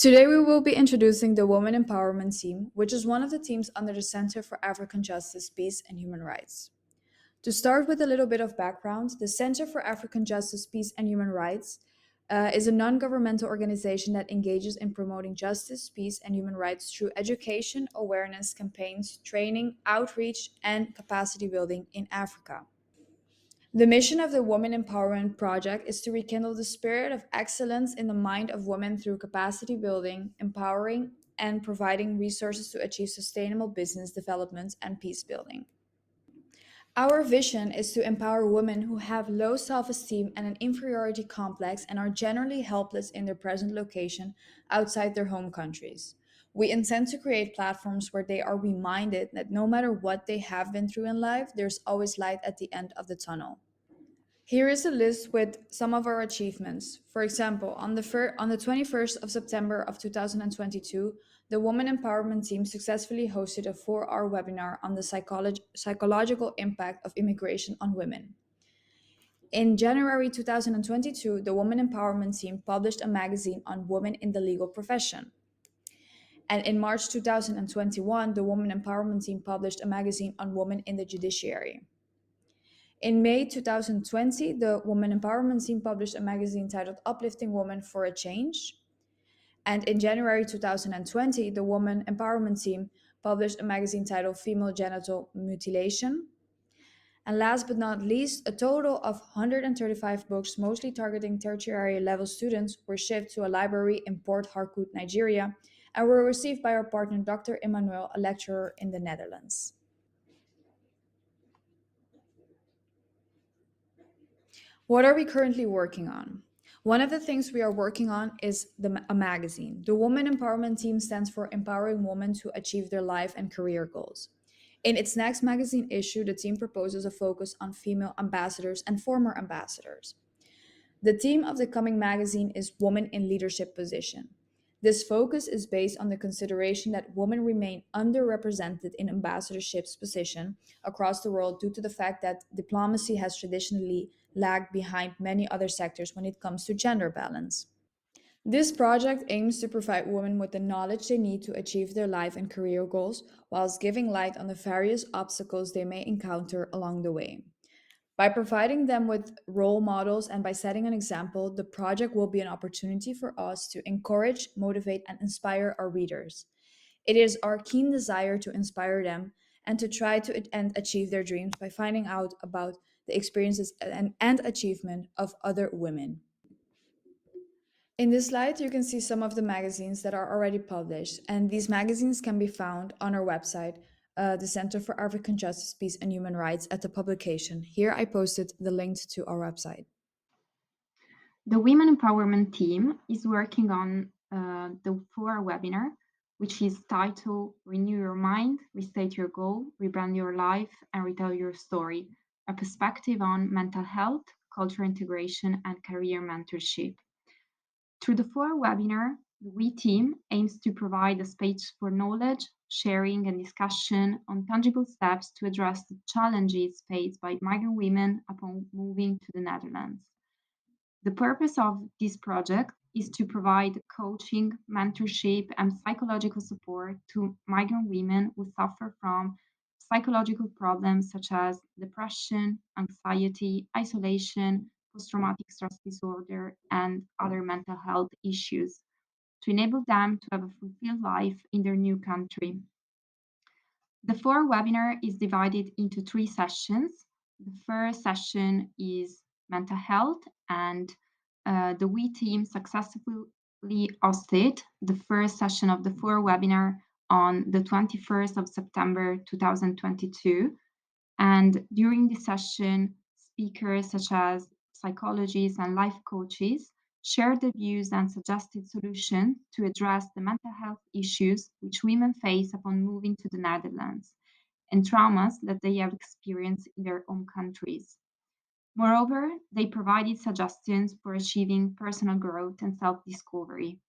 Today, we will be introducing the Women Empowerment Team, which is one of the teams under the Center for African Justice, Peace, and Human Rights. To start with a little bit of background, the Center for African Justice, Peace, and Human Rights is a non governmental organization that engages in promoting justice, peace, and human rights through education, awareness campaigns, training, outreach, and capacity building in Africa. The mission of the Women Empowerment Project is to rekindle the spirit of excellence in the mind of women through capacity building, empowering, and providing resources to achieve sustainable business development and peace building. Our vision is to empower women who have low self esteem and an inferiority complex and are generally helpless in their present location outside their home countries. We intend to create platforms where they are reminded that no matter what they have been through in life, there's always light at the end of the tunnel. Here is a list with some of our achievements. For example, on the 21st of September of 2022, the Women Empowerment Team successfully hosted a 4-hour webinar on the psychological impact of immigration on women. In January 2022, the Women Empowerment Team published a magazine on women in the legal profession. And in March 2021, the Women Empowerment Team published a magazine on women in the judiciary. In May 2020, the Women Empowerment Team published a magazine titled Uplifting Women for a Change. And in January 2020, the Women Empowerment Team published a magazine titled Female Genital Mutilation. And last but not least, a total of 135 books, mostly targeting tertiary level students, were shipped to a library in Port Harcourt, Nigeria, and were received by our partner Dr. Emmanuel, a lecturer in the Netherlands. What are we currently working on? One of the things we are working on is a magazine. The Women Empowerment Team stands for Empowering Women to Achieve Their Life and Career Goals. In its next magazine issue, the team proposes a focus on female ambassadors and former ambassadors. The theme of the coming magazine is Women in Leadership Position. This focus is based on the consideration that women remain underrepresented in ambassadorships position across the world due to the fact that diplomacy has traditionally lagged behind many other sectors when it comes to gender balance. This project aims to provide women with the knowledge they need to achieve their life and career goals, whilst giving light on the various obstacles they may encounter along the way. By providing them with role models and by setting an example, the project will be an opportunity for us to encourage, motivate, and inspire our readers. It is our keen desire to inspire them and to try to and achieve their dreams by finding out about the experiences and achievement of other women. In this slide, you can see some of the magazines that are already published, and these magazines can be found on our website, the Center for African Justice, Peace, and Human Rights, at the publication. Here I posted the link to our website. The Women Empowerment Team is working on the 4 webinar, which is titled Renew Your Mind, Restate Your Goal, Rebrand Your Life, and Retell Your Story, a perspective on mental health, cultural integration, and career mentorship. Through the 4 webinar, the WE team aims to provide a space for knowledge, sharing, and discussion on tangible steps to address the challenges faced by migrant women upon moving to the Netherlands. The purpose of this project is to provide coaching, mentorship, and psychological support to migrant women who suffer from psychological problems such as depression, anxiety, isolation, post traumatic stress disorder, and other mental health issues to enable them to have a fulfilled life in their new country. The 4 webinar is divided into 3 sessions. The first session is mental health, and the WE team successfully hosted the first session of the 4 webinar on the 21st of September 2022. And during this session, speakers such as psychologists and life coaches shared their views and suggested solutions to address the mental health issues which women face upon moving to the Netherlands and traumas that they have experienced in their home countries. Moreover, they provided suggestions for achieving personal growth and self-discovery.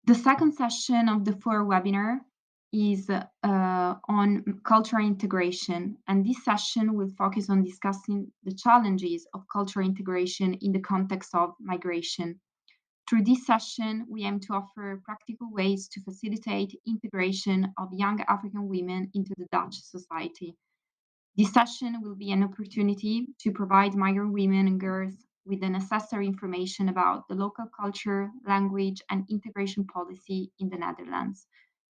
The second session of the 4 webinar is on cultural integration, and this session will focus on discussing the challenges of cultural integration in the context of migration. Through this session, we aim to offer practical ways to facilitate integration of young African women into the Dutch society. This session will be an opportunity to provide migrant women and girls with the necessary information about the local culture, language, and integration policy in the Netherlands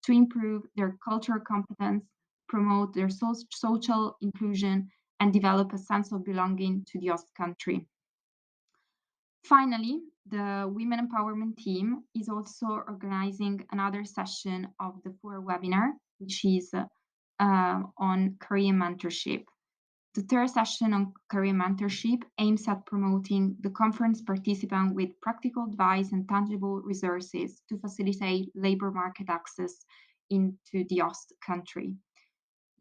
to improve their cultural competence, promote their social inclusion, and develop a sense of belonging to the host country. Finally, the Women Empowerment team is also organizing another session of the four webinar, which is on career mentorship. The third session on career mentorship aims at promoting the conference participant with practical advice and tangible resources to facilitate labor market access into the host country.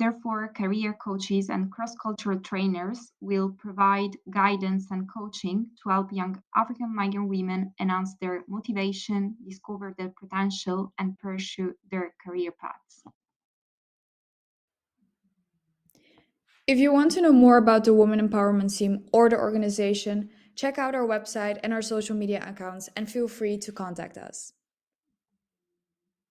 Therefore, career coaches and cross-cultural trainers will provide guidance and coaching to help young African migrant women enhance their motivation, discover their potential, and pursue their career paths. If you want to know more about the Women Empowerment Team or the organization, check out our website and our social media accounts and feel free to contact us.